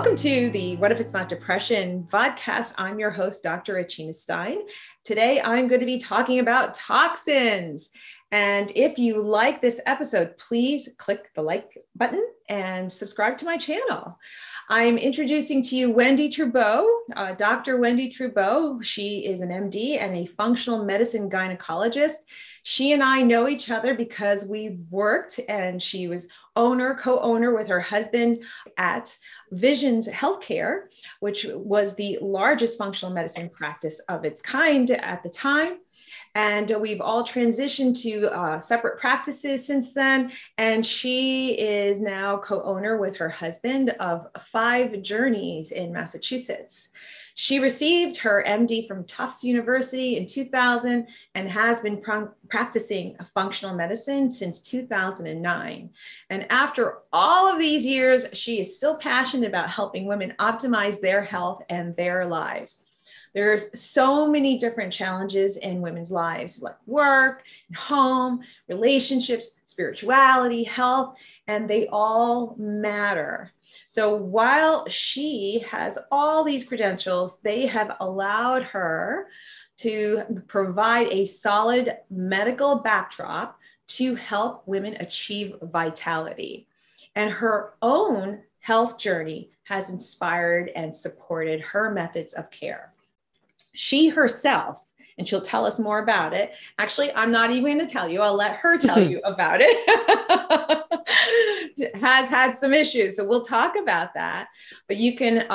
Welcome to the What If It's Not Depression Vodcast. I'm your host, Dr. Achina Stein. Today, I'm going to be talking about toxins. And if you like this episode, please click the like button and subscribe to my channel. I'm introducing to you Wendie Trubow, Dr. Wendie Trubow. She is an MD and a functional medicine gynecologist. She and I know each other because we worked, and she was co-owner with her husband at Visions Healthcare, which was the largest functional medicine practice of its kind at the time. And we've all transitioned to separate practices since then. And she is now co-owner with her husband of 5 Journeys in Massachusetts. She received her MD from Tufts University in 2000 and has been practicing functional medicine since 2009. And after all of these years, she is still passionate about helping women optimize their health and their lives. There's so many different challenges in women's lives, like work, home, relationships, spirituality, health, and they all matter. So while she has all these credentials, they have allowed her to provide a solid medical backdrop to help women achieve vitality. And her own health journey has inspired and supported her methods of care. She herself, and she'll tell us more about it. Actually, I'm not even going to tell you. I'll let her tell you about it. Has had some issues. So we'll talk about that. But you can,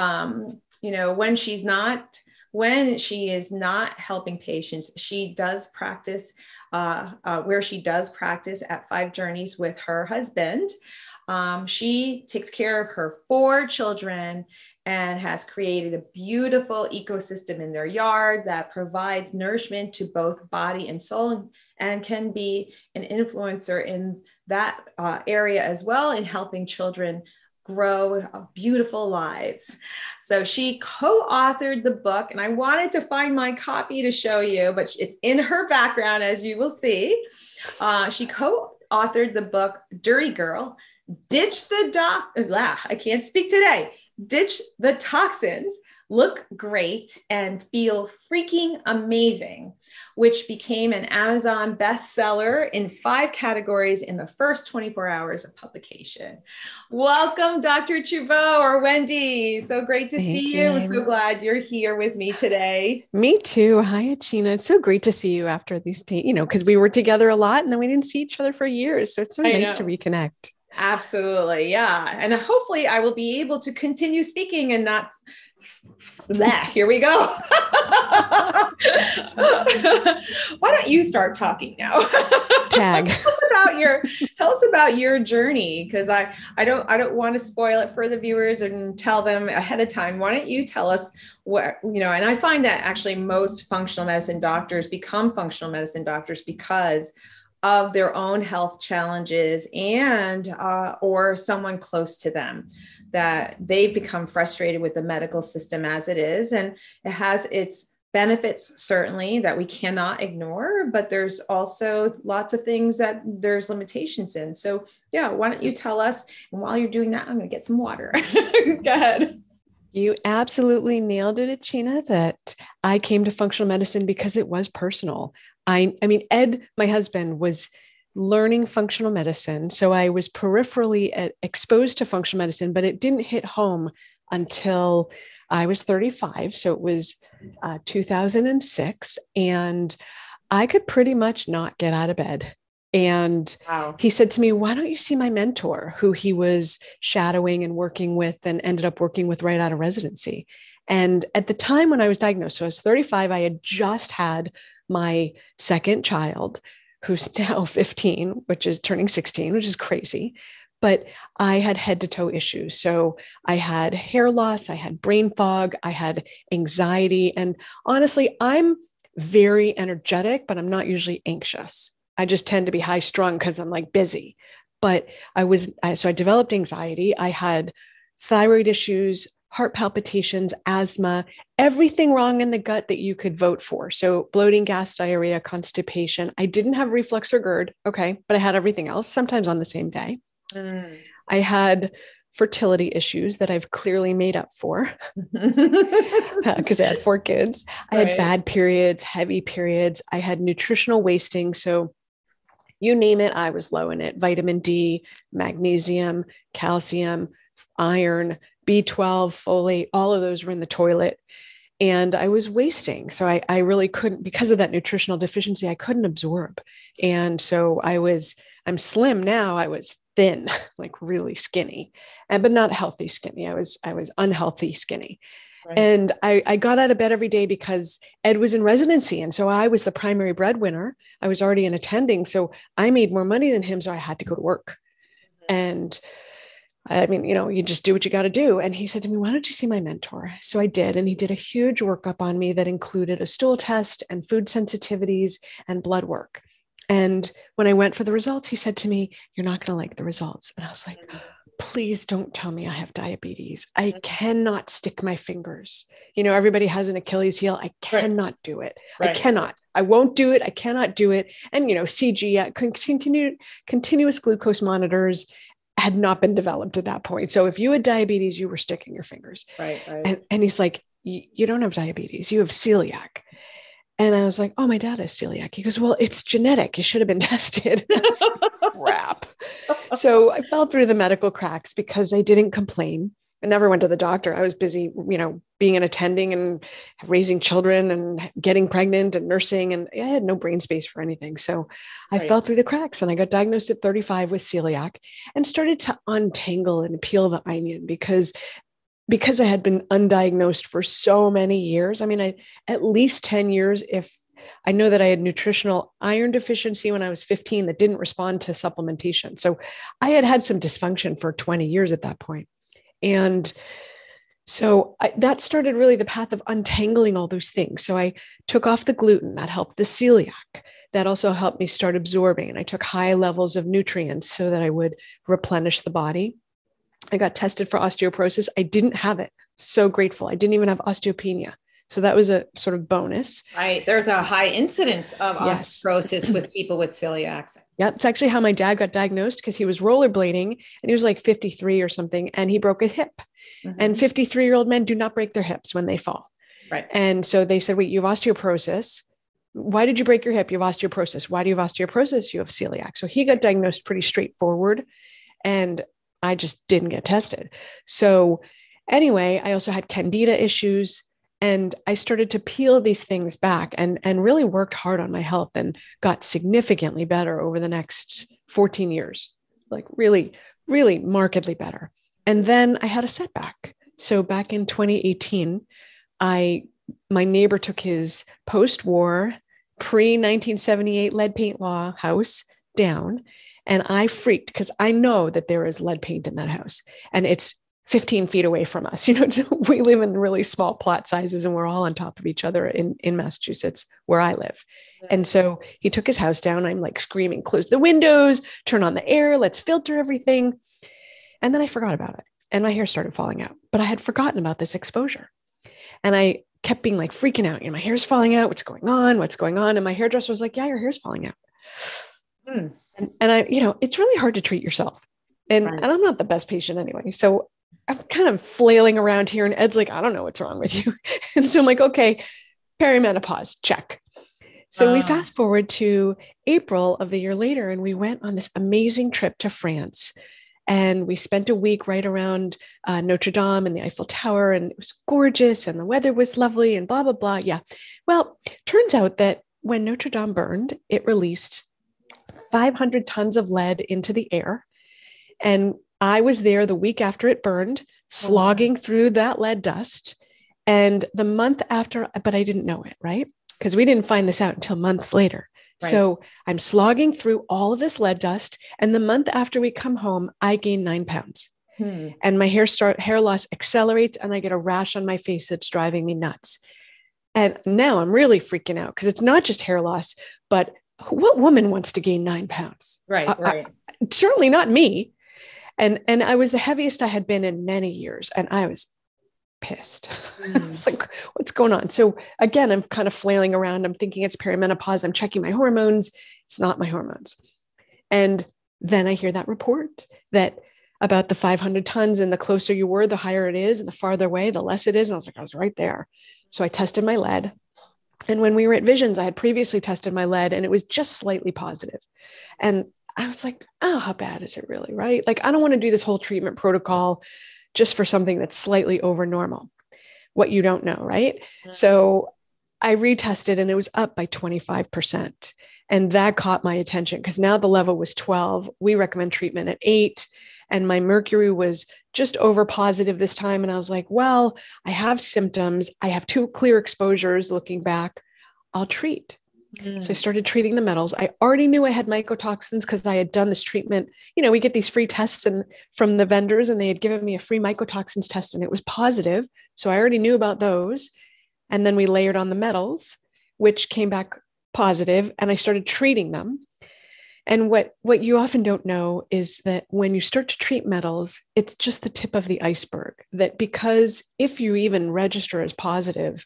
when she is not helping patients, she does practice where she does practice at 5 Journeys with her husband. She takes care of her 4 children and has created a beautiful ecosystem in their yard that provides nourishment to both body and soul, and can be an influencer in that area as well, in helping children grow beautiful lives. So she co-authored the book, and I wanted to find my copy to show you, but it's in her background, as you will see. She co-authored the book, Dirty Girl, Ditch the I can't speak today. Ditch the toxins, look great, and feel freaking amazing, which became an Amazon bestseller in 5 categories in the first 24 hours of publication. Welcome, Dr. Trubow, or Wendie. So great to see you. I'm so glad you're here with me today. Me too. Hi, Achina. It's so great to see you after these days, because we were together a lot and then we didn't see each other for years. So it's so nice to reconnect. Absolutely. Yeah. And hopefully I will be able to continue speaking and not here we go. Why don't you start talking now? Tag. Tell us about your journey, because I don't want to spoil it for the viewers and tell them ahead of time. Why don't you tell us what, and I find that actually most functional medicine doctors become functional medicine doctors because of their own health challenges and or someone close to them, that they've become frustrated with the medical system as it is. And it has its benefits, certainly, that we cannot ignore, but there's also lots of things that there's limitations in. So yeah, why don't you tell us? And while you're doing that, I'm going to get some water. Go ahead. You absolutely nailed it, Achina, that I came to functional medicine because it was personal. I mean, Ed, my husband, was learning functional medicine. So I was peripherally exposed to functional medicine, but it didn't hit home until I was 35. So it was 2006. And I could pretty much not get out of bed. And He said to me, why don't you see my mentor, who he was shadowing and working with and ended up working with right out of residency. And at the time when I was diagnosed, so I was 35, I had just had my second child, who's now 15, which is turning 16, which is crazy. But I had head to toe issues. So I had hair loss, I had brain fog, I had anxiety. And honestly, I'm very energetic, but I'm not usually anxious. I just tend to be high strung because I'm like busy. But so I developed anxiety. I had thyroid issues, heart palpitations, asthma, everything wrong in the gut that you could vote for. So bloating, gas, diarrhea, constipation. I didn't have reflux or GERD. Okay. But I had everything else, sometimes on the same day. I had fertility issues that I've clearly made up for because I had 4 kids. I had bad periods, heavy periods. I had nutritional wasting. So you name it, I was low in it. Vitamin D, magnesium, calcium, iron, B12, folate, all of those were in the toilet. And I was wasting. So I really couldn't, because of that nutritional deficiency, I couldn't absorb. And so I'm slim now. I was thin, like really skinny, but not healthy skinny. I was unhealthy skinny. Right. And I got out of bed every day because Ed was in residency. And so I was the primary breadwinner. I was already in attending. So I made more money than him. So I had to go to work. And I mean, you just do what you got to do. And he said to me, why don't you see my mentor? So I did. And he did a huge workup on me that included a stool test and food sensitivities and blood work. And when I went for the results, he said to me, you're not going to like the results. And I was like, please don't tell me I have diabetes. I cannot stick my fingers. Everybody has an Achilles heel. I cannot do it. Right. I cannot. I won't do it. I cannot do it. And, CG, continuous glucose monitors had not been developed at that point. So if you had diabetes, you were sticking your fingers. Right. And he's like, you don't have diabetes. You have celiac. And I was like, oh, my dad has celiac. He goes, well, it's genetic. It should have been tested. Crap. So I fell through the medical cracks because I didn't complain. I never went to the doctor. I was busy, being an attending and raising children and getting pregnant and nursing. And I had no brain space for anything. So I fell through the cracks and I got diagnosed at 35 with celiac and started to untangle and peel the onion because I had been undiagnosed for so many years. I mean, at least 10 years, if I know that I had nutritional iron deficiency when I was 15 that didn't respond to supplementation. So I had some dysfunction for 20 years at that point. And so that started really the path of untangling all those things. So I took off the gluten. That helped the celiac. That also helped me start absorbing. And I took high levels of nutrients so that I would replenish the body. I got tested for osteoporosis. I didn't have it. So grateful. I didn't even have osteopenia. So that was a sort of bonus. Right. There's a high incidence of osteoporosis with people with celiac. Yeah. It's actually how my dad got diagnosed because he was rollerblading and he was like 53 or something and he broke a hip. Mm-hmm. And 53-year-old men do not break their hips when they fall. Right. And so they said, wait, you have osteoporosis. Why did you break your hip? You have osteoporosis. Why do you have osteoporosis? You have celiac. So he got diagnosed pretty straightforward. And I just didn't get tested. So anyway, I also had candida issues and I started to peel these things back and really worked hard on my health and got significantly better over the next 14 years, like really, really markedly better. And then I had a setback. So back in 2018, my neighbor took his post-war pre-1978 lead paint law house down. And I freaked because I know that there is lead paint in that house and it's 15 feet away from us. We live in really small plot sizes and we're all on top of each other in Massachusetts where I live. And so he took his house down. I'm like screaming, close the windows, turn on the air, let's filter everything. And then I forgot about it and my hair started falling out, but I had forgotten about this exposure. And I kept being like freaking out. My hair's falling out. What's going on? What's going on? And my hairdresser was like, yeah, your hair's falling out. And I, it's really hard to treat yourself. And I'm not the best patient anyway. So I'm kind of flailing around here and Ed's like, I don't know what's wrong with you. And so I'm like, okay, perimenopause, check. So we fast forward to April of the year later, and we went on this amazing trip to France. And we spent a week right around Notre Dame and the Eiffel Tower, and it was gorgeous and the weather was lovely and blah, blah, blah. Yeah. Well, turns out that when Notre Dame burned, it released 500 tons of lead into the air. And I was there the week after it burned, slogging through that lead dust. And the month after, but I didn't know it, right? Because we didn't find this out until months later. Right. So I'm slogging through all of this lead dust. And the month after we come home, I gain 9 pounds. And my hair loss accelerates and I get a rash on my face that's driving me nuts. And now I'm really freaking out because it's not just hair loss, but what woman wants to gain 9 pounds? Right. Certainly not me. And I was the heaviest I had been in many years. And I was pissed. It's like, what's going on? So again, I'm kind of flailing around. I'm thinking it's perimenopause. I'm checking my hormones. It's not my hormones. And then I hear that report that about the 500 tons, and the closer you were, the higher it is, and the farther away, the less it is. And I was like, I was right there. So I tested my lead. And when we were at Visions, I had previously tested my lead and it was just slightly positive. And I was like, oh, how bad is it really? Right? Like, I don't want to do this whole treatment protocol just for something that's slightly over normal. What you don't know, right? Mm-hmm. So I retested and it was up by 25%. And that caught my attention because now the level was 12. We recommend treatment at 8. And my mercury was just over positive this time. And I was like, well, I have symptoms. I have 2 clear exposures looking back. I'll treat. So I started treating the metals. I already knew I had mycotoxins because I had done this treatment. You know, we get these free tests from the vendors, and they had given me a free mycotoxins test and it was positive. So I already knew about those. And then we layered on the metals, which came back positive, and I started treating them. And what you often don't know is that when you start to treat metals, it's just the tip of the iceberg. That because if you even register as positive,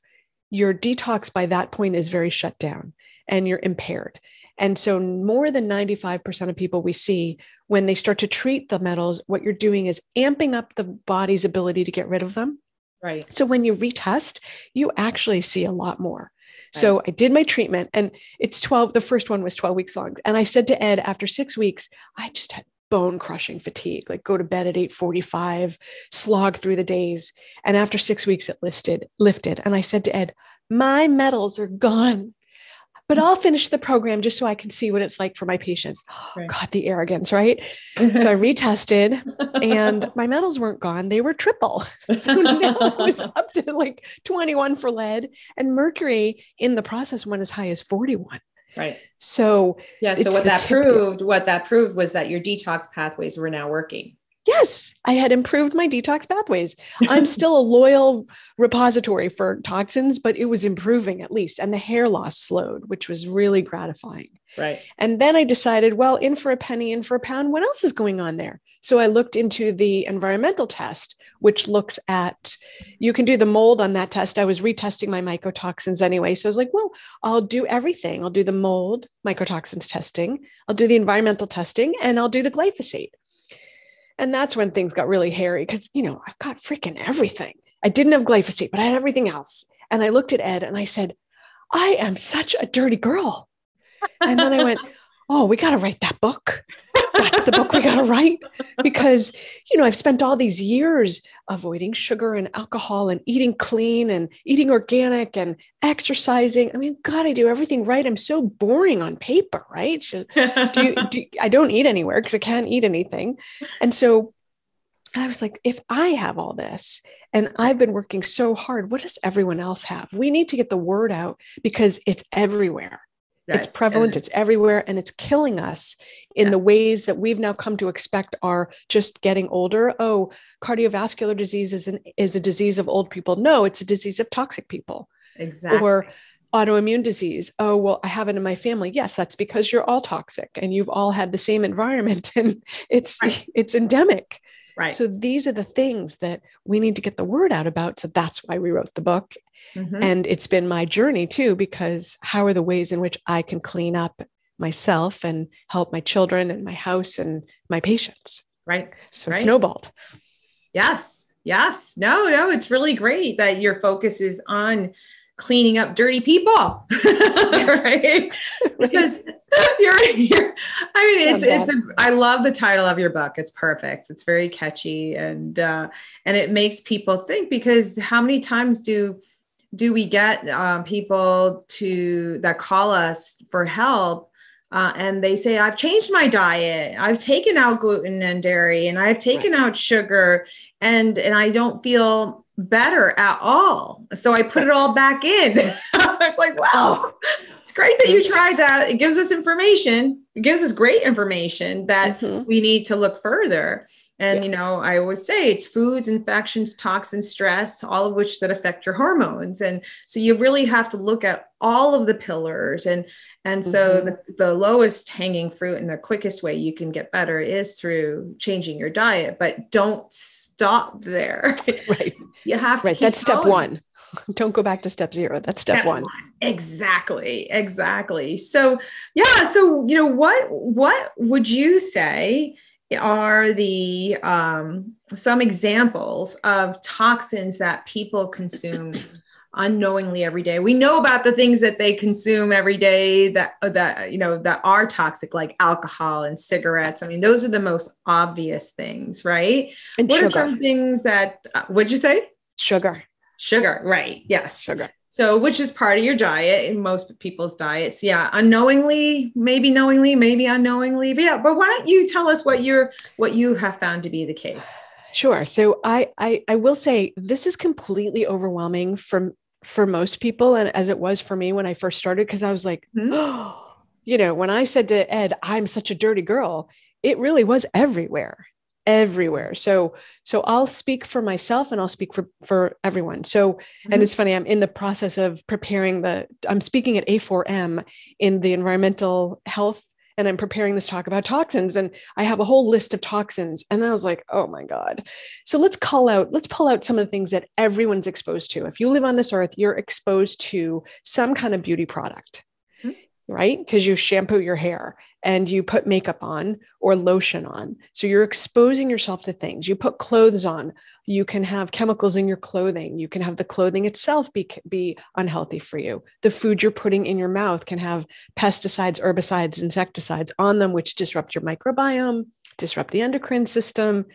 your detox by that point is very shut down and you're impaired. And so more than 95% of people we see, when they start to treat the metals, what you're doing is amping up the body's ability to get rid of them. Right. So when you retest, you actually see a lot more. So I did my treatment and it's 12. The first one was 12 weeks long. And I said to Ed, after 6 weeks, I just had bone crushing fatigue, like go to bed at 8:45, slog through the days. And after 6 weeks, it lifted. And I said to Ed, my metals are gone, but I'll finish the program just so I can see what it's like for my patients. Right. God, the arrogance, right? So I retested and my metals weren't gone. They were triple. So now I was up to like 21 for lead, and mercury in the process went as high as 41. Right. So yeah. So what that proved was that your detox pathways were now working. Yes, I had improved my detox pathways. I'm still a loyal repository for toxins, but it was improving at least. And the hair loss slowed, which was really gratifying. Right. And then I decided, well, in for a penny, in for a pound, what else is going on there? So I looked into the environmental test, which looks at, you can do the mold on that test. I was retesting my mycotoxins anyway. So I was like, well, I'll do everything. I'll do the mold mycotoxins testing. I'll do the environmental testing, and I'll do the glyphosate. And that's when things got really hairy because, you know, I've got freaking everything. I didn't have glyphosate, but I had everything else. And I looked at Ed and I said, I am such a dirty girl. And then I went, oh, we got to write that book. That's the book we got to write because, you know, I've spent all these years avoiding sugar and alcohol and eating clean and eating organic and exercising. I mean, God, I do everything right. I'm so boring on paper, right? I don't eat anywhere because I can't eat anything. And so I was like, if I have all this and I've been working so hard, what does everyone else have? We need to get the word out because it's everywhere. It's prevalent, it's everywhere, and it's killing us in the ways that we've now come to expect are just getting older. Oh, cardiovascular disease is a disease of old people. No, it's a disease of toxic people. Exactly. Or autoimmune disease. Oh, well, I have it in my family. Yes, that's because you're all toxic and you've all had the same environment and it's endemic. Right. So these are the things that we need to get the word out about. So that's why we wrote the book. Mm-hmm. And it's been my journey too, because how are the ways in which I can clean up myself and help my children and my house and my patients? Right. So it snowballed. Yes. Yes. No, it's really great that your focus is on cleaning up dirty people. Right. Because I love the title of your book. It's perfect. It's very catchy and it makes people think, because how many times do we get people that call us for help and they say, I've changed my diet. I've taken out gluten and dairy and I've taken out sugar and I don't feel better at all. So I put it all back in. It's like, wow, it's great that you tried that. It gives us information. It gives us great information that we need to look further. And, you know, I always say it's foods, infections, toxins, stress, all of which that affect your hormones. And so you really have to look at all of the pillars. And so the lowest hanging fruit and the quickest way you can get better is through changing your diet, but don't stop there. Right. You have to keep That's step going. one. Don't go back to step 0. That's step one. Exactly. So, yeah. So, you know, what would you say are the some examples of toxins that people consume unknowingly every day? We know about the things that they consume every day that that are toxic, like alcohol and cigarettes. I mean, those are the most obvious things, right? And what sugar. are some things that what'd you say? Sugar, right? Yes, sugar. So, which is part of your diet in most people's diets. Yeah, unknowingly, maybe knowingly, maybe unknowingly. But yeah, but why don't you tell us what you have found to be the case? Sure. So I will say this is completely overwhelming for most people, and as it was for me when I first started, because I was like, oh, when I said to Ed, I'm such a dirty girl, it really was everywhere. So I'll speak for myself and I'll speak for everyone. So, and it's funny, I'm in the process of preparing I'm speaking at A4M in the environmental health, and I'm preparing this talk about toxins, and I have a whole list of toxins. And then I was like, oh my God. So let's pull out some of the things that everyone's exposed to. If you live on this earth, you're exposed to some kind of beauty product, right? Because you shampoo your hair and you put makeup on or lotion on. So you're exposing yourself to things. You put clothes on. You can have chemicals in your clothing. You can have the clothing itself be unhealthy for you. The food you're putting in your mouth can have pesticides, herbicides, insecticides on them, which disrupt your microbiome, disrupt the endocrine system.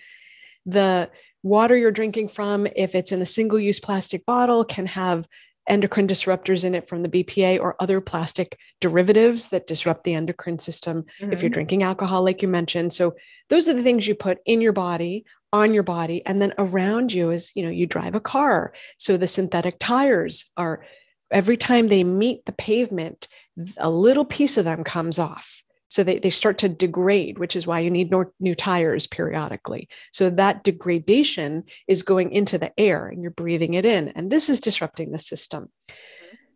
The water you're drinking from, if it's in a single-use plastic bottle, can have endocrine disruptors in it from the BPA or other plastic derivatives that disrupt the endocrine system. If you're drinking alcohol, like you mentioned. So those are the things you put in your body, on your body, and then around you is, you drive a car. So the synthetic tires are, every time they meet the pavement, a little piece of them comes off. So they start to degrade, which is why you need new tires periodically. So that degradation is going into the air and you're breathing it in. And this is disrupting the system.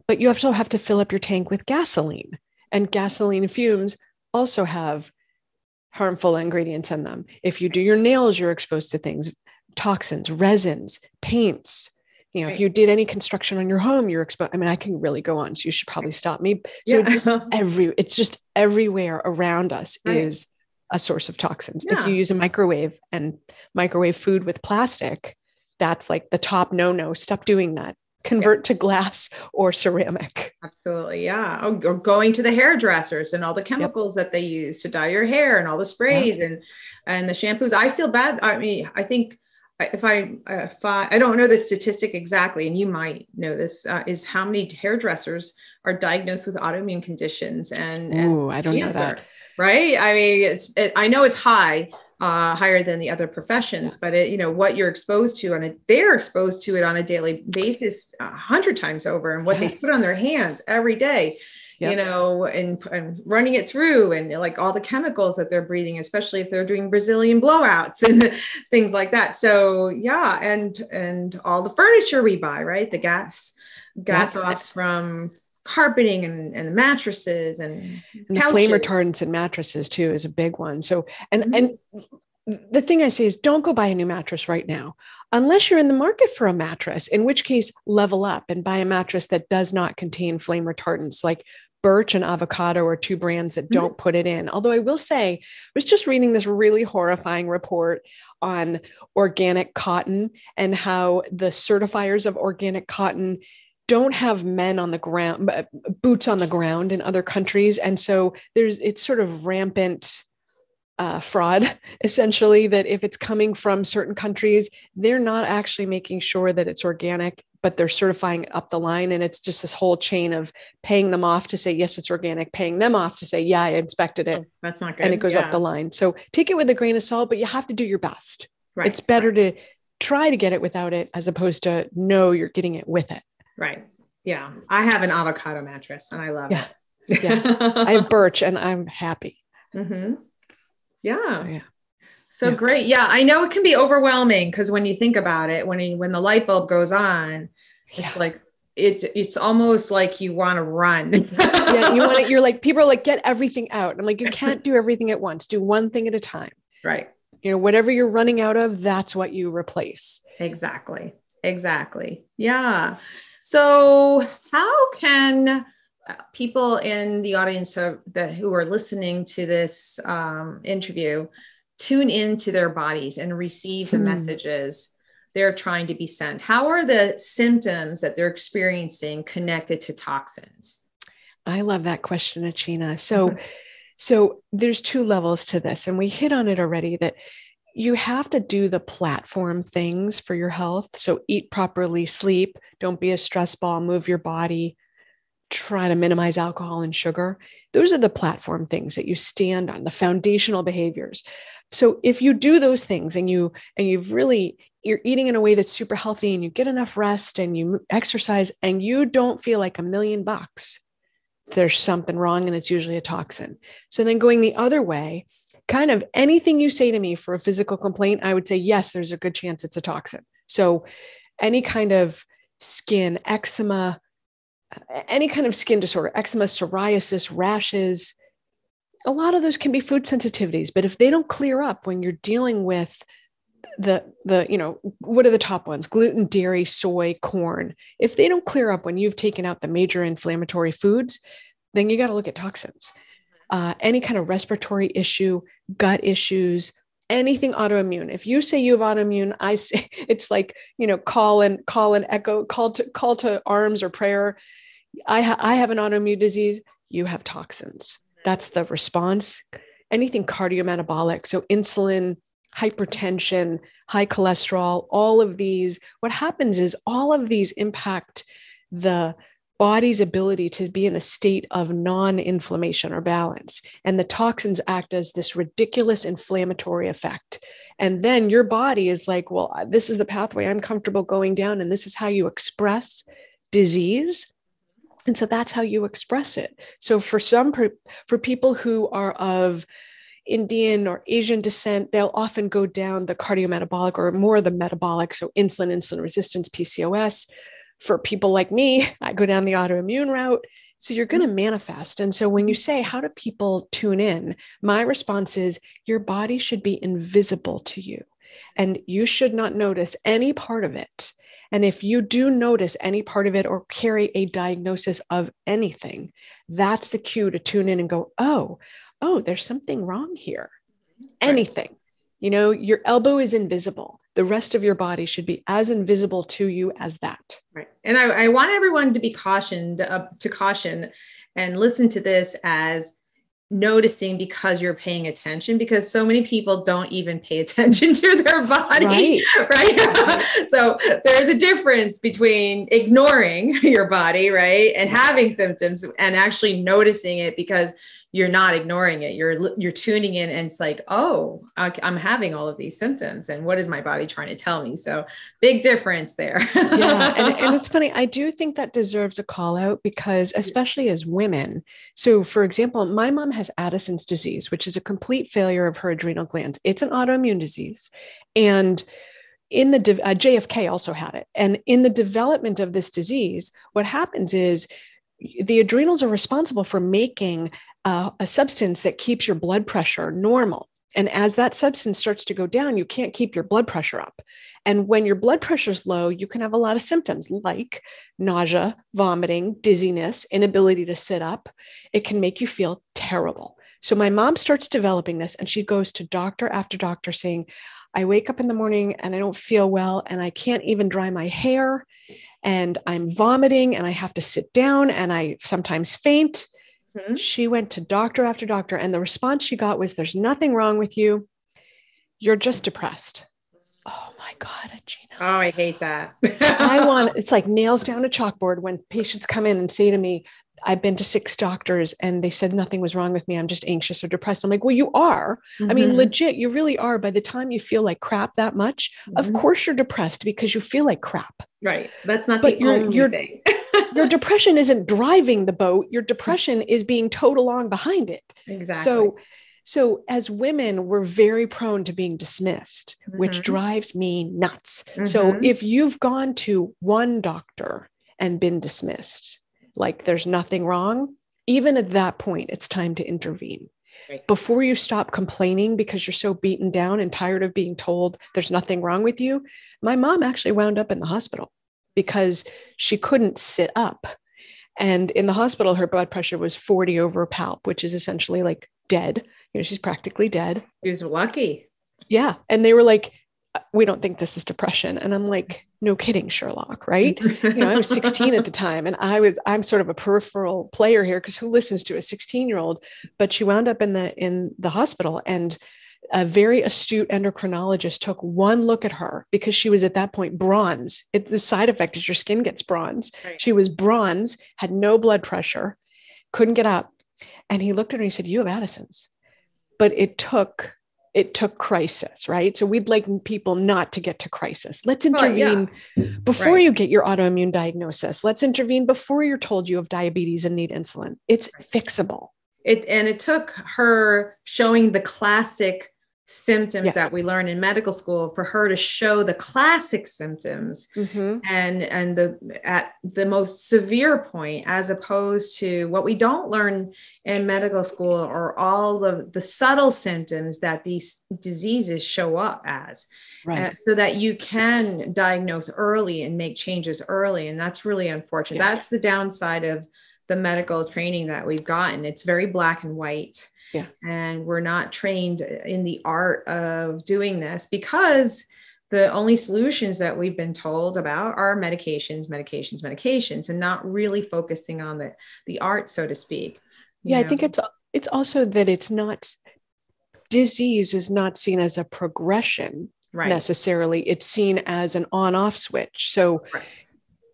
But you also have to fill up your tank with gasoline. And gasoline fumes also have harmful ingredients in them. If you do your nails, you're exposed to things, toxins, resins, paints. If you did any construction on your home, you're exposed. I mean, I can really go on, so you should probably stop me. So it's just everywhere around us is a source of toxins. If you use a microwave and microwave food with plastic, that's like the top no. Stop doing that. Convert to glass or ceramic. Absolutely. Yeah. Or going to the hairdressers and all the chemicals that they use to dye your hair and all the sprays and the shampoos. I feel bad. I mean, I think if I don't know the statistic exactly, and you might know this, is how many hairdressers are diagnosed with autoimmune conditions and I don't know that. Right? I mean, I know it's higher than the other professions, but what you're exposed to they're exposed to it on a daily basis 100 times over, and what they put on their hands every day. And running it through, and like all the chemicals that they're breathing, especially if they're doing Brazilian blowouts and things like that. So and all the furniture we buy, right? The gas offs from carpeting and the mattresses and the flame retardants in mattresses too is a big one. So, and the thing I say is don't go buy a new mattress right now, unless you're in the market for a mattress, in which case level up and buy a mattress that does not contain flame retardants, like Birch and Avocado are two brands that don't put it in. Although I will say, I was just reading this really horrifying report on organic cotton and how the certifiers of organic cotton don't have men on the ground, boots on the ground in other countries. And so it's sort of rampant fraud, essentially, that if it's coming from certain countries, they're not actually making sure that it's organic, but they're certifying it up the line. And it's just this whole chain of paying them off to say, yes, it's organic, paying them off to say, yeah, I inspected it. Oh, that's not good. And it goes up the line. So take it with a grain of salt, but you have to do your best. Right. It's better to try to get it without it, as opposed to know you're getting it with it. Right. Yeah. I have an avocado mattress and I love it. Yeah. I have Birch and I'm happy. Yeah. So great. Yeah. I know it can be overwhelming because when you think about it, when the light bulb goes on, it's like, it's almost like you want to run. You're like, people are like, get everything out. I'm like, you can't do everything at once. Do one thing at a time. Right. Whatever you're running out of, that's what you replace. Exactly. Yeah. So how can people in the audience who are listening to this interview tune into their bodies and receive the messages they're trying to be sent? How are the symptoms that they're experiencing connected to toxins? I love that question, Achina. So there's two levels to this, and we hit on it already, that you have to do the platform things for your health. So eat properly, sleep, don't be a stress ball, move your body, try to minimize alcohol and sugar. Those are the platform things that you stand on, the foundational behaviors. So if you do those things and you're eating in a way that's super healthy, and you get enough rest and you exercise and you don't feel like $1,000,000, there's something wrong, and it's usually a toxin. So then going the other way, kind of anything you say to me for a physical complaint, I would say, yes, there's a good chance it's a toxin. So any kind of skin, eczema, any kind of skin disorder, eczema, psoriasis, rashes, a lot of those can be food sensitivities. But if they don't clear up when you're dealing with what are the top ones? Gluten, dairy, soy, corn. If they don't clear up when you've taken out the major inflammatory foods, then you got to look at toxins. Any kind of respiratory issue, gut issues, anything autoimmune. If you say you have autoimmune, I say it's like, call and echo, call to arms or prayer. I have an autoimmune disease. You have toxins. That's the response. Anything cardiometabolic. So insulin, hypertension, high cholesterol, all of these, what happens is all of these impact the body's ability to be in a state of non-inflammation or balance. And the toxins act as this ridiculous inflammatory effect. And then your body is like, well, this is the pathway I'm comfortable going down, and this is how you express disease. And so that's how you express it. So for people who are of Indian or Asian descent, they'll often go down the cardiometabolic or more the metabolic. So insulin resistance, PCOS. For people like me, I go down the autoimmune route. So you're going to manifest. And so when you say, how do people tune in? My response is, your body should be invisible to you, and you should not notice any part of it. And if you do notice any part of it or carry a diagnosis of anything, that's the cue to tune in and go, oh, there's something wrong here. Anything, your elbow is invisible. The rest of your body should be as invisible to you as that. Right. And I want everyone to be caution and listen to this as noticing, because you're paying attention, because so many people don't even pay attention to their body. Right. So there's a difference between ignoring your body, right, and having symptoms, and actually noticing it, because you're not ignoring it. You're tuning in, and it's like, oh, I'm having all of these symptoms, and what is my body trying to tell me? So big difference there. Yeah. And it's funny. I do think that deserves a call out, because especially as women. So for example, my mom has Addison's disease, which is a complete failure of her adrenal glands. It's an autoimmune disease. And in the JFK also had it. And in the development of this disease, what happens is the adrenals are responsible for making a substance that keeps your blood pressure normal. And as that substance starts to go down, you can't keep your blood pressure up. And when your blood pressure is low, you can have a lot of symptoms like nausea, vomiting, dizziness, inability to sit up. It can make you feel terrible. So my mom starts developing this, and she goes to doctor after doctor saying, I wake up in the morning and I don't feel well, and I can't even dry my hair, and I'm vomiting, and I have to sit down, and I sometimes faint. Mm-hmm. She went to doctor after doctor, and the response she got was, there's nothing wrong with you. You're just depressed. Oh my God, Achina. Oh, I hate that. It's like nails down a chalkboard when patients come in and say to me, I've been to 6 doctors and they said nothing was wrong with me. I'm just anxious or depressed. I'm like, well, you are. Mm-hmm. I mean, legit, you really are. By the time you feel like crap that much, of course you're depressed because you feel like crap. Right. That's not the only thing. Your depression isn't driving the boat. Your depression is being towed along behind it. Exactly. So as women, we're very prone to being dismissed, which drives me nuts. So if you've gone to one doctor and been dismissed, like there's nothing wrong, even at that point, it's time to intervene. Right. Before you stop complaining because you're so beaten down and tired of being told there's nothing wrong with you. My mom actually wound up in the hospital because she couldn't sit up. And in the hospital, her blood pressure was 40 over palp, which is essentially like dead. She's practically dead. She was lucky. Yeah. And they were like, we don't think this is depression. And I'm like, no kidding, Sherlock, right? I was 16 at the time, and I'm sort of a peripheral player here, because who listens to a 16-year-old? But she wound up in the hospital, and a very astute endocrinologist took one look at her, because she was at that point bronze. The side effect is your skin gets bronze. Right. She was bronze, had no blood pressure, couldn't get up. And he looked at her and he said, you have Addison's. But it took crisis, right? So we'd like people not to get to crisis. Let's intervene before you get your autoimmune diagnosis. Let's intervene before you're told you have diabetes and need insulin. It's fixable. It took her showing the classic symptoms that we learn in medical school for her to show the classic symptoms and at the most severe point, as opposed to what we don't learn in medical school, or all of the subtle symptoms that these diseases show up as, so that you can diagnose early and make changes early. And that's really unfortunate. That's the downside of the medical training that we've gotten. It's very black and white. Yeah. And we're not trained in the art of doing this, because the only solutions that we've been told about are medications, and not really focusing on the art, so to speak. I think it's also that it's not, disease is not seen as a progression necessarily. It's seen as an on-off switch. So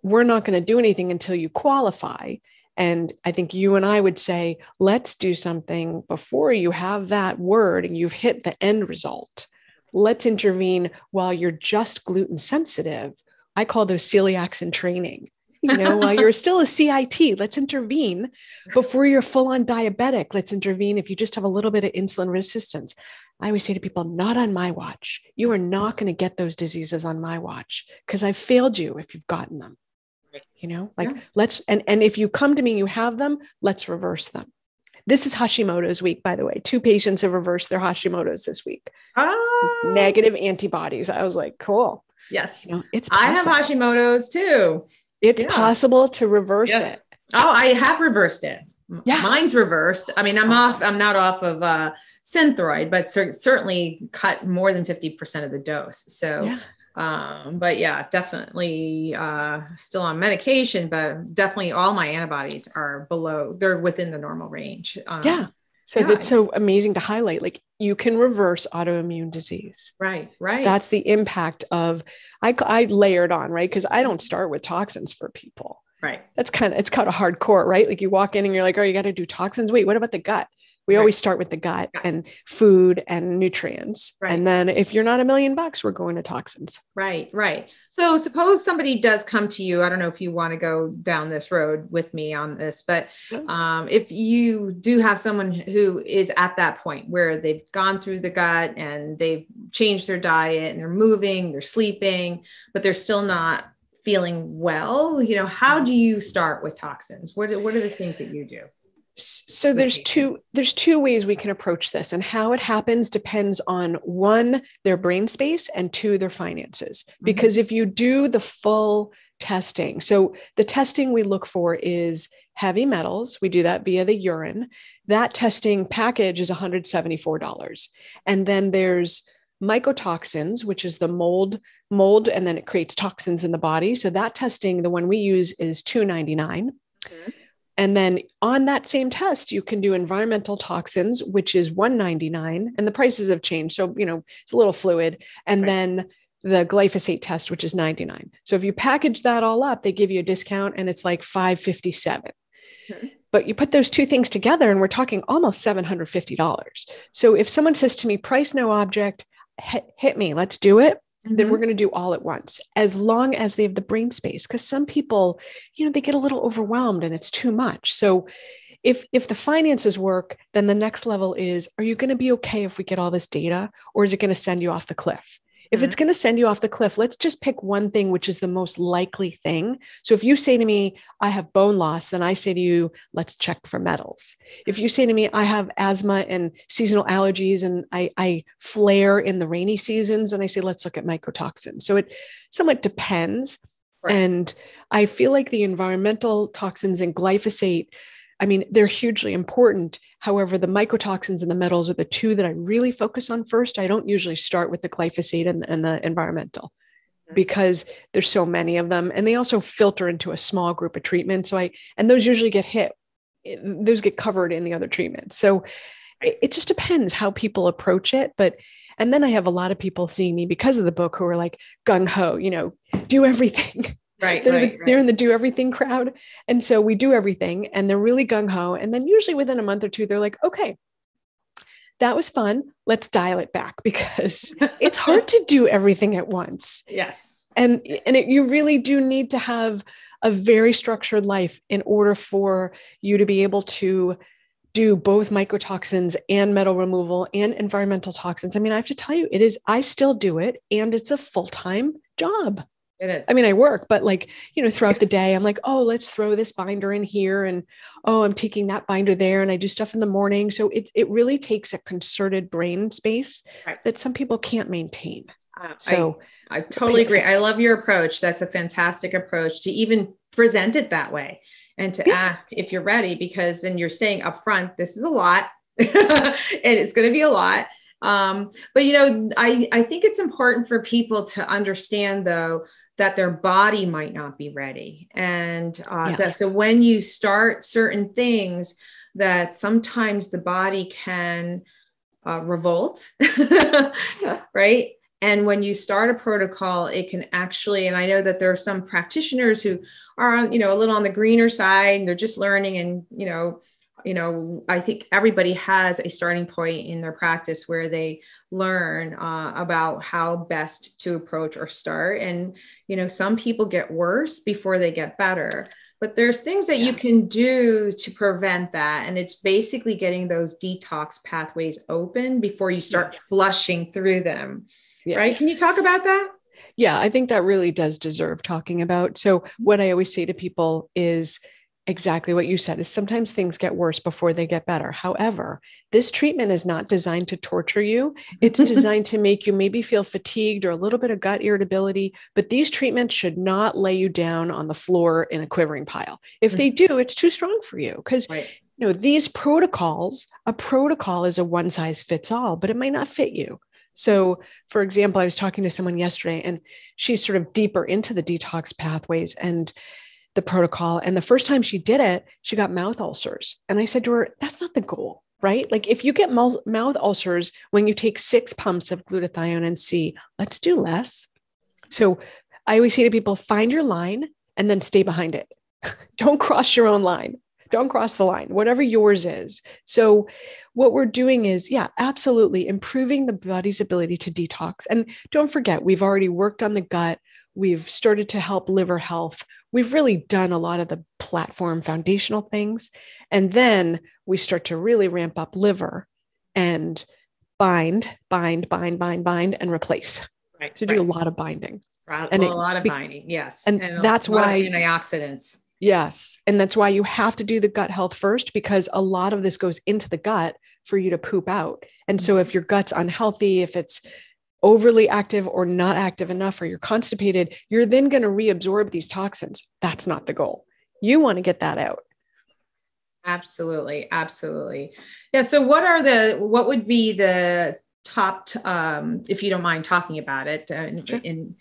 we're not going to do anything until you qualify. And I think you and I would say, let's do something before you have that word and you've hit the end result. Let's intervene while you're just gluten sensitive. I call those celiacs in training. While you're still a CIT, let's intervene before you're full on diabetic. Let's intervene if you just have a little bit of insulin resistance. I always say to people, not on my watch. You are not going to get those diseases on my watch, because I've failed you if you've gotten them. Let's, and if you come to me, you have them, let's reverse them. This is Hashimoto's week, by the way. 2 patients have reversed their Hashimoto's this week. Negative antibodies. I was like, cool. Yes. It's possible. I have Hashimoto's too. It's possible to reverse it. Oh, I have reversed it. Mine's reversed. I mean, I'm not off of Synthroid, but certainly cut more than 50% of the dose. So but definitely still on medication, but definitely all my antibodies are they're within the normal range. So that's so amazing to highlight. Like, you can reverse autoimmune disease. Right. That's the impact of, I layered on, right? Because I don't start with toxins for people. Right. It's kind of hardcore, right? Like, you walk in and you're like, oh, you got to do toxins. Wait, what about the gut? We always start with the gut and food and nutrients. Right. And then if you're not $1 million, we're going to toxins. Right. So suppose somebody does come to you. I don't know if you want to go down this road with me on this, but if you do have someone who is at that point where they've gone through the gut and they've changed their diet and they're moving, they're sleeping, but they're still not feeling well, how do you start with toxins? What are the things that you do? So there's two ways we can approach this, and how it happens depends on, 1, their brain space, and 2, their finances. Because if you do the full testing, so the testing we look for is heavy metals. We do that via the urine. That testing package is $174. And then there's mycotoxins, which is the mold, and then it creates toxins in the body. So that testing, the one we use, is $299. And then on that same test, you can do environmental toxins, which is $199, and the prices have changed. So, it's a little fluid. And then the glyphosate test, which is $99. So if you package that all up, they give you a discount, and it's like $557. But you put those 2 things together, and we're talking almost $750. So if someone says to me, price no object, hit me, let's do it, then we're going to do all at once, as long as they have the brain space. Because some people, they get a little overwhelmed and it's too much. So if the finances work, then the next level is, are you going to be okay if we get all this data, or is it going to send you off the cliff? If it's going to send you off the cliff, let's just pick one thing, which is the most likely thing. So if you say to me, I have bone loss, then I say to you, let's check for metals. If you say to me, I have asthma and seasonal allergies, and I flare in the rainy seasons, and I say, let's look at mycotoxins. So it somewhat depends. Right. And I feel like the environmental toxins and glyphosate, I mean, they're hugely important. However, the mycotoxins and the metals are the two that I really focus on first. I don't usually start with the glyphosate and the environmental because there's so many of them. And they also filter into a small group of treatments. And those usually those get covered in the other treatments. So it just depends how people approach it. And then I have a lot of people seeing me because of the book who are like gung ho, do everything. Right. They're in the do everything crowd. And so we do everything and they're really gung ho. And then usually within a month or two, they're like, okay, that was fun. Let's dial it back because it's hard to do everything at once. Yes. You really do need to have a very structured life in order for you to be able to do both mycotoxins and metal removal and environmental toxins. I mean, I have to tell you, I still do it and it's a full-time job. It is. I mean, I work, but throughout the day, I'm like, oh, let's throw this binder in here. And, oh, I'm taking that binder there and I do stuff in the morning. So it really takes a concerted brain space that some people can't maintain. I totally agree. I love your approach. That's a fantastic approach to even present it that way and to ask if you're ready, because then you're saying upfront, this is a lot and it's going to be a lot. But I think it's important for people to understand though, that their body might not be ready. And so when you start certain things, that sometimes the body can revolt, right? And when you start a protocol, it can actually, and I know that there are some practitioners who are, a little on the greener side and they're just learning and, I think everybody has a starting point in their practice where they learn about how best to approach or start. And, some people get worse before they get better, but there's things that you can do to prevent that. And it's basically getting those detox pathways open before you start flushing through them. Yeah. Right. Can you talk about that? Yeah, I think that really does deserve talking about. So what I always say to people is exactly what you said, is sometimes things get worse before they get better. However, this treatment is not designed to torture you. It's designed to make you maybe feel fatigued or a little bit of gut irritability, but these treatments should not lay you down on the floor in a quivering pile. If they do, it's too strong for you because these protocols, a protocol is a one size fits all, but it might not fit you. So for example, I was talking to someone yesterday and she's sort of deeper into the detox pathways and the protocol. And the first time she did it, she got mouth ulcers. And I said to her, that's not the goal, right? Like if you get mouth ulcers when you take 6 pumps of glutathione and C, let's do less. So I always say to people, find your line and then stay behind it. Don't cross your own line. Don't cross the line, whatever yours is. So what we're doing is, absolutely improving the body's ability to detox. And don't forget, we've already worked on the gut. We've started to help liver health. We've really done a lot of the platform foundational things. And then we start to really ramp up liver and bind, and replace. Right. So do a lot of binding. And a lot of binding. Yes. And that's why antioxidants. Yes. And that's why you have to do the gut health first, because a lot of this goes into the gut for you to poop out. And so if your gut's unhealthy, if it's overly active or not active enough, or you're constipated, you're then going to reabsorb these toxins. That's not the goal. You want to get that out. Absolutely. Absolutely. Yeah. So what would be the top, if you don't mind talking about it, Sure. and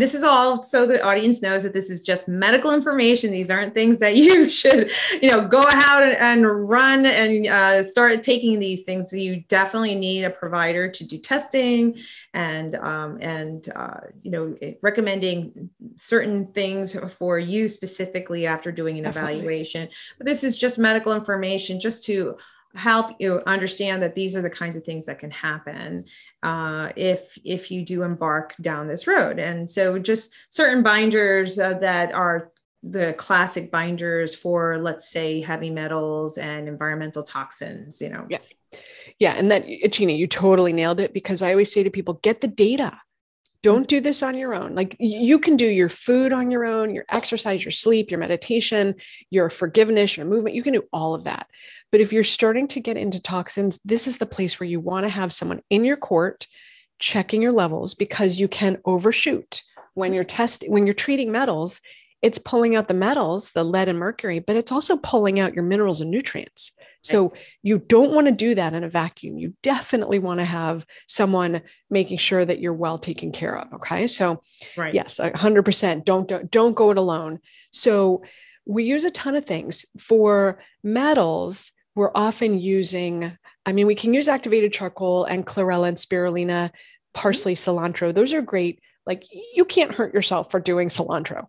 this is all so the audience knows that this is just medical information. These aren't things that you should, go out and run and start taking these things. So you definitely need a provider to do testing and recommending certain things for you specifically after doing an evaluation. But this is just medical information just to help you understand that these are the kinds of things that can happen if you do embark down this road. And so just certain binders that are the classic binders for, let's say, heavy metals and environmental toxins, Yeah. And that, Achina, you totally nailed it, because I always say to people, get the data. Don't do this on your own. Like you can do your food on your own, your exercise, your sleep, your meditation, your forgiveness, your movement. You can do all of that. But if you're starting to get into toxins, this is the place where you want to have someone in your court checking your levels, because you can overshoot when you're treating metals. it's pulling out the metals, the lead and mercury, but it's also pulling out your minerals and nutrients. So you don't want to do that in a vacuum. You definitely want to have someone making sure that you're well taken care of. Okay. So yes, 100%. Don't go it alone. So we use a ton of things for metals. We're often using, we can use activated charcoal and chlorella and spirulina, parsley, cilantro. Those are great. Like, you can't hurt yourself for doing cilantro.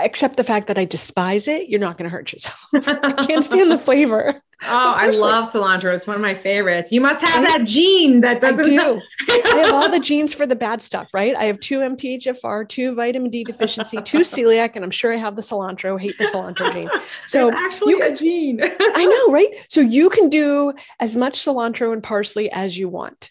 Except the fact that I despise it, you're not going to hurt yourself. I can't stand the flavor. Oh, I love cilantro. It's one of my favorites. You must have that gene that doesn't. I do. I have all the genes for the bad stuff, right? I have 2 MTHFR, 2 vitamin D deficiency, 2 celiac, and I'm sure I have the cilantro. Hate the cilantro gene. So it's actually a gene. I know, right? So you can do as much cilantro and parsley as you want.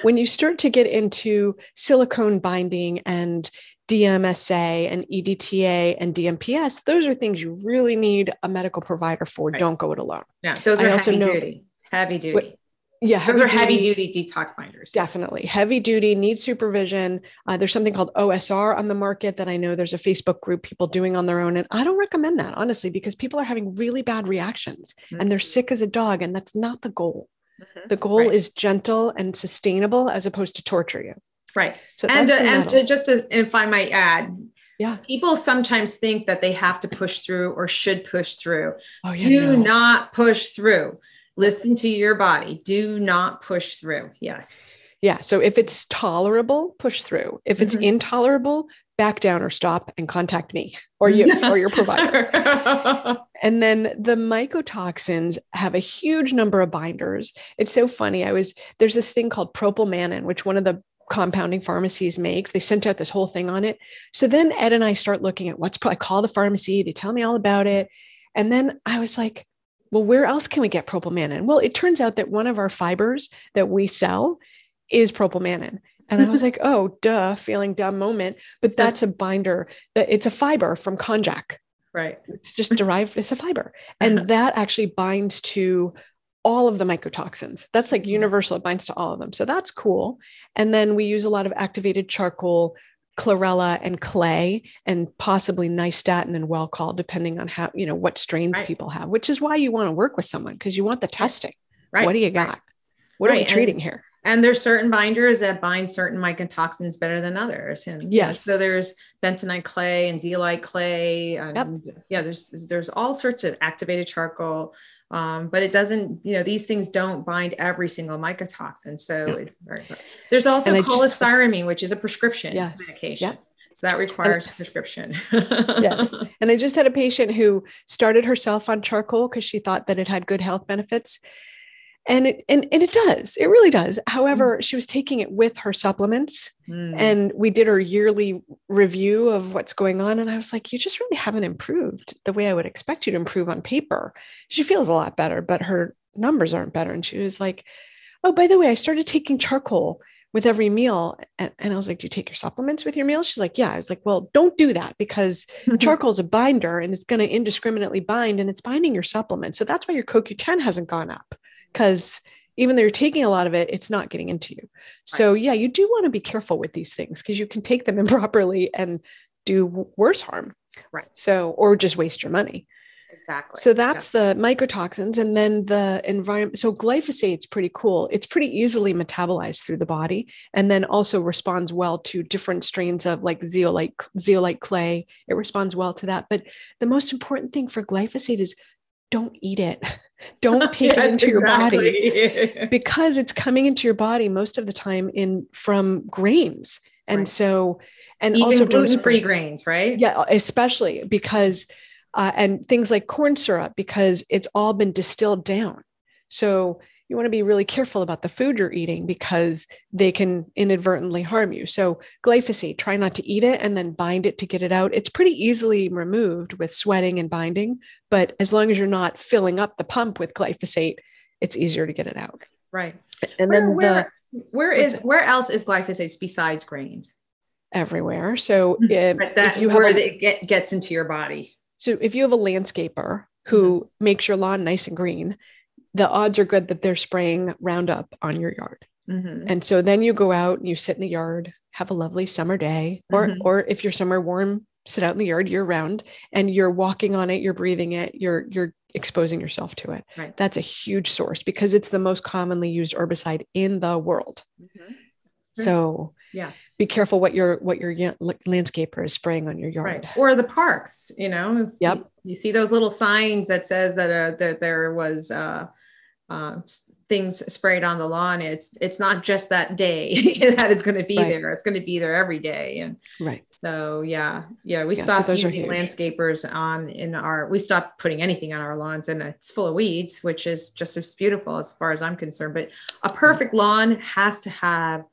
When you start to get into silicone binding and DMSA and EDTA and DMPS, those are things you really need a medical provider for. Right. Don't go it alone. Yeah, those are heavy duty. Yeah, those are heavy duty detox binders. Definitely. Heavy duty, need supervision. There's something called OSR on the market that I know there's a Facebook group people doing on their own. And I don't recommend that, honestly, because people are having really bad reactions and they're sick as a dog. And that's not the goal. The goal is gentle and sustainable as opposed to torture you. Right. So if I might add, people sometimes think that they have to push through or should push through. Do not push through. Listen to your body. Do not push through. Yes. Yeah. So if it's tolerable, push through. If it's intolerable, back down or stop and contact me or you or your provider. And then the mycotoxins have a huge number of binders. It's so funny. There's this thing called propylmanin, which one of the compounding pharmacies makes. They sent out this whole thing on it. So then Ed and I start looking at I call the pharmacy. They tell me all about it. And then I was like, well, where else can we get propylmanin? Well, it turns out that one of our fibers that we sell is propylmanin. And I was like, oh, duh, feeling dumb moment. But that's a binder, that it's a fiber from konjac. Right. It's just derived, it's a fiber. And that actually binds to all of the mycotoxins. That's like universal. It binds to all of them. So that's cool. And then we use a lot of activated charcoal, chlorella and clay, and possibly nystatin and Welchol, depending on how, what strains people have, which is why you want to work with someone, because you want the testing. Right. What do you got? What are we treating here? And there's certain binders that bind certain mycotoxins better than others. And so there's bentonite clay and zeolite clay. There's all sorts of activated charcoal. But it doesn't, these things don't bind every single mycotoxin. So it's very good. There's also cholestyramine, which is a prescription medication. Yep. So that requires prescription. Yes. And I just had a patient who started herself on charcoal because she thought that it had good health benefits. And it does, it really does. However, she was taking it with her supplements and we did her yearly review of what's going on. And I was like, you just really haven't improved the way I would expect you to improve on paper. She feels a lot better, but her numbers aren't better. And she was like, oh, by the way, I started taking charcoal with every meal. And I was like, do you take your supplements with your meal? She's like, yeah. I was like, well, don't do that because charcoal is a binder and it's going to indiscriminately bind and it's binding your supplements. So that's why your CoQ10 hasn't gone up. Because even though you're taking a lot of it, it's not getting into you. So you do want to be careful with these things because you can take them improperly and do worse harm. Right. So, or just waste your money. Exactly. So that's the mycotoxins. And then the environment. So glyphosate's pretty cool. It's pretty easily metabolized through the body and then also responds well to different strains of like zeolite clay. It responds well to that. But the most important thing for glyphosate is don't eat it. Don't take it into your body because it's coming into your body most of the time from grains. And so, and even also gluten-free grains, right? Yeah, especially because, and things like corn syrup, because it's all been distilled down. So you want to be really careful about the food you're eating because they can inadvertently harm you. So glyphosate, try not to eat it and then bind it to get it out. It's pretty easily removed with sweating and binding, but as long as you're not filling up the pump with glyphosate, it's easier to get it out. Right. And where else is glyphosate besides grains? Everywhere. So it gets into your body. So if you have a landscaper who makes your lawn nice and green, the odds are good that they're spraying Roundup on your yard. And so then you go out and you sit in the yard, have a lovely summer day, or if you're somewhere warm, sit out in the yard year round, and you're walking on it, you're breathing it, you're exposing yourself to it. Right. That's a huge source because it's the most commonly used herbicide in the world. Mm-hmm. So yeah, be careful what your landscaper is spraying on your yard. right. Or the park, you know, Yep. you see those little signs that says that there was things sprayed on the lawn. It's not just that day that it's going to be there. It's going to be there every day. And so, we stopped using landscapers we stopped putting anything on our lawns, and it's full of weeds, which is just as beautiful as far as I'm concerned. But a perfect lawn has to have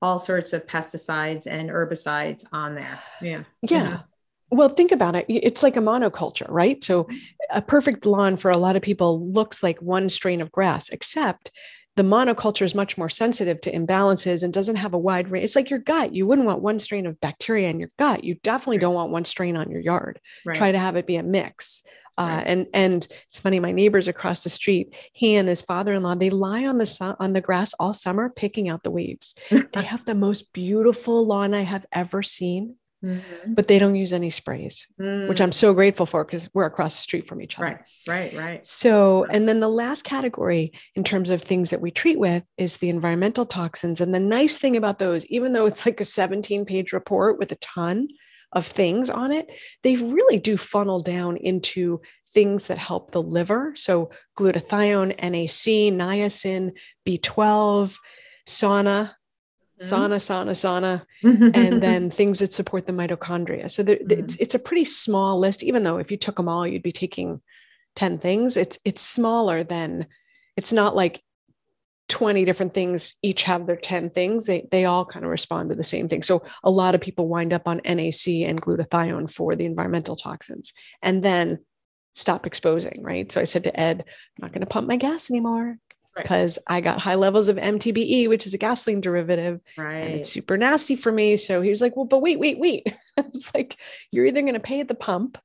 all sorts of pesticides and herbicides on there. Yeah. Yeah. Well, think about it. It's like a monoculture, right? So a perfect lawn for a lot of people looks like one strain of grass, except the monoculture is much more sensitive to imbalances and doesn't have a wide range. It's like your gut. You wouldn't want one strain of bacteria in your gut. You definitely don't want one strain on your yard. Try to have it be a mix. And it's funny, my neighbors across the street, he and his father-in-law, they lie on the grass all summer, picking out the weeds. They have the most beautiful lawn I have ever seen, but they don't use any sprays, which I'm so grateful for because we're across the street from each other. Right. So, and then the last category in terms of things that we treat with is the environmental toxins. And the nice thing about those, even though it's like a 17-page report with a ton of things on it, they really do funnel down into things that help the liver. So glutathione, NAC, niacin, B12, sauna, and then things that support the mitochondria. So it's a pretty small list, even though if you took them all, you'd be taking 10 things. It's smaller than, it's not like 20 different things each have their 10 things. They all kind of respond to the same thing. So a lot of people wind up on NAC and glutathione for the environmental toxins and then stop exposing, right? So I said to Ed, I'm not going to pump my gas anymore because I got high levels of MTBE, which is a gasoline derivative, and it's super nasty for me. So he was like, well, but wait. I was like, you're either going to pay at the pump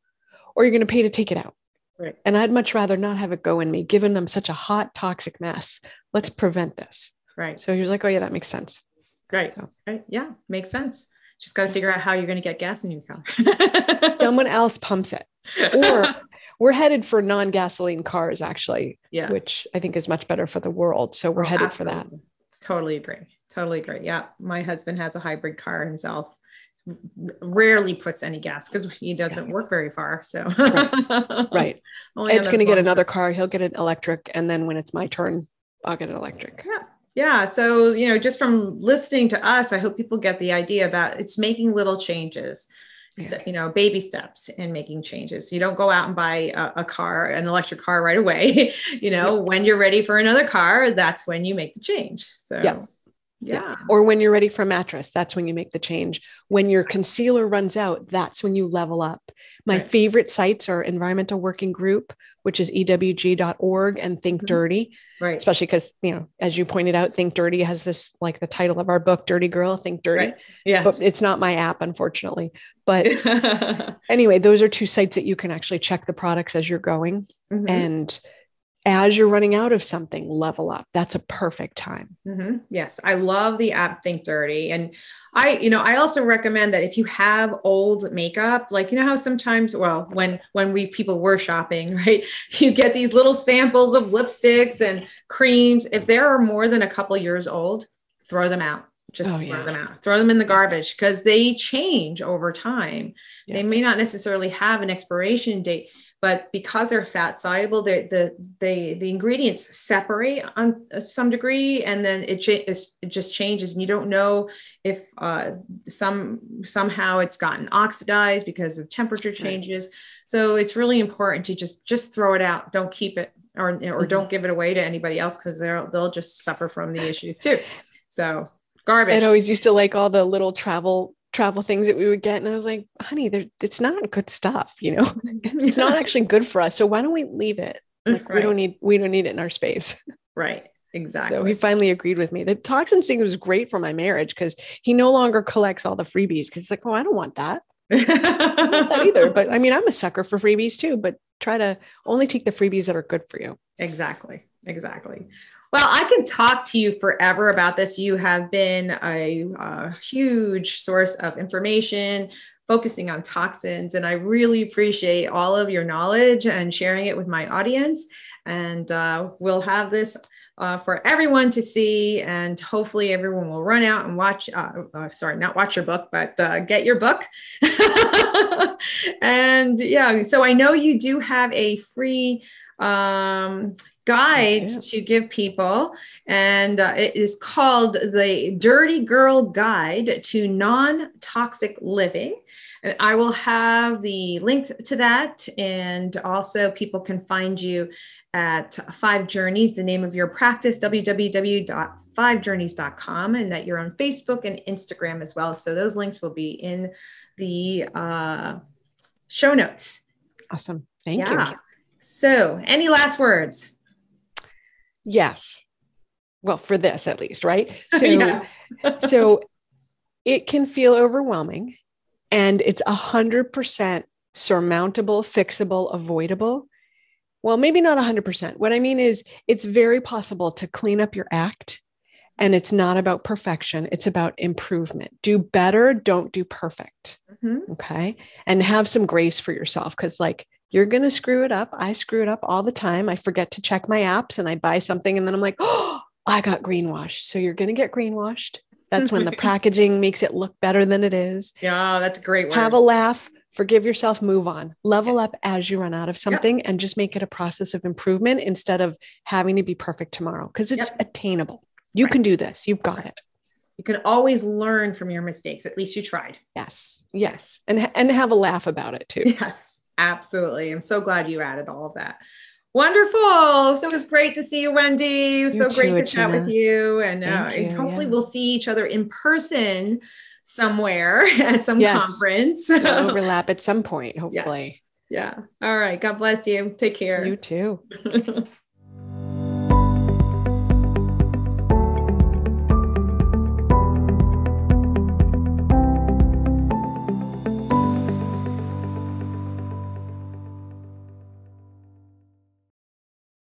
or you're going to pay to take it out. Right. And I'd much rather not have it go in me, given them such a hot, toxic mess. Let's prevent this. Right. So he was like, oh yeah, that makes sense. Great. So. Right. Yeah. Makes sense. Just got to figure out how you're going to get gas in your car. Someone else pumps it. Or we're headed for non-gasoline cars, actually, which I think is much better for the world. So we're headed for that. Totally agree. Yeah. My husband has a hybrid car himself. Rarely puts any gas because he doesn't work very far. So right. Ed's going to get another car. He'll get an electric. And then when it's my turn, I'll get an electric. Yeah. So, just from listening to us, I hope people get the idea about it's making little changes, baby steps in making changes. You don't go out and buy an electric car right away. When you're ready for another car, that's when you make the change. So yeah. Or when you're ready for a mattress, that's when you make the change. When your concealer runs out, that's when you level up. My favorite sites are Environmental Working Group, which is ewg.org, and Think Dirty. Right. Especially because, as you pointed out, Think Dirty has this, like the title of our book, Dirty Girl, Think Dirty. Right. Yes. But it's not my app, unfortunately. But anyway, those are two sites that you can actually check the products as you're going. And as you're running out of something, level up. That's a perfect time. Yes. I love the app Think Dirty. And I also recommend that if you have old makeup, like, how sometimes, when people were shopping, right, you get these little samples of lipsticks and creams. If there are more than a couple years old, throw them out. Throw them out, throw them in the garbage because they change over time. Yeah. They may not necessarily have an expiration date, but because they're fat soluble, the ingredients separate on some degree, and then it just changes, and you don't know if somehow it's gotten oxidized because of temperature changes. Right. So it's really important to just throw it out. Don't keep it, or don't give it away to anybody else because they'll just suffer from the issues too. So garbage. I always used to like all the little travel things that we would get. And I was like, honey, it's not good stuff. It's not actually good for us. So why don't we leave it? Like, we don't need it in our space. Right. Exactly. So he finally agreed with me. The toxins thing was great for my marriage because he no longer collects all the freebies. Cause he's like, oh, I don't want that. I don't want that either. But I mean, I'm a sucker for freebies too, but try to only take the freebies that are good for you. Exactly. Well, I can talk to you forever about this. You have been a huge source of information focusing on toxins. And I really appreciate all of your knowledge and sharing it with my audience. And we'll have this for everyone to see, and hopefully everyone will run out and watch, not watch your book, but get your book. And yeah, so I know you do have a free guide to give people, and it is called the Dirty Girl Guide to Non-Toxic Living. And I will have the link to that, and also people can find you at 5 Journeys, the name of your practice, www.5journeys.com, and that you're on Facebook and Instagram as well. So those links will be in the show notes. Awesome. Thank you. So any last words? Yes. Well, for this at least, right? So, so it can feel overwhelming, and it's 100% surmountable, fixable, avoidable. Well, maybe not 100%. What I mean is it's very possible to clean up your act, and it's not about perfection. It's about improvement. Do better. Don't do perfect. Mm-hmm. Okay. And have some grace for yourself, because like you're going to screw it up. I screw it up all the time. I forget to check my apps and I buy something and then I'm like, oh, I got greenwashed. So you're going to get greenwashed. That's when the packaging makes it look better than it is. Yeah, that's a great word. Have a laugh. Forgive yourself, move on, level up as you run out of something, and just make it a process of improvement instead of having to be perfect tomorrow, because it's attainable. You can do this. You've got it. You can always learn from your mistakes. At least you tried. Yes. Yes. And have a laugh about it too. Yes, absolutely. I'm so glad you added all of that. Wonderful. So it was great to see you, Wendie. So great to chat with you. And hopefully we'll see each other in person somewhere at some conference. We'll overlap at some point, hopefully. Yes. Yeah. All right. God bless you. Take care. You too.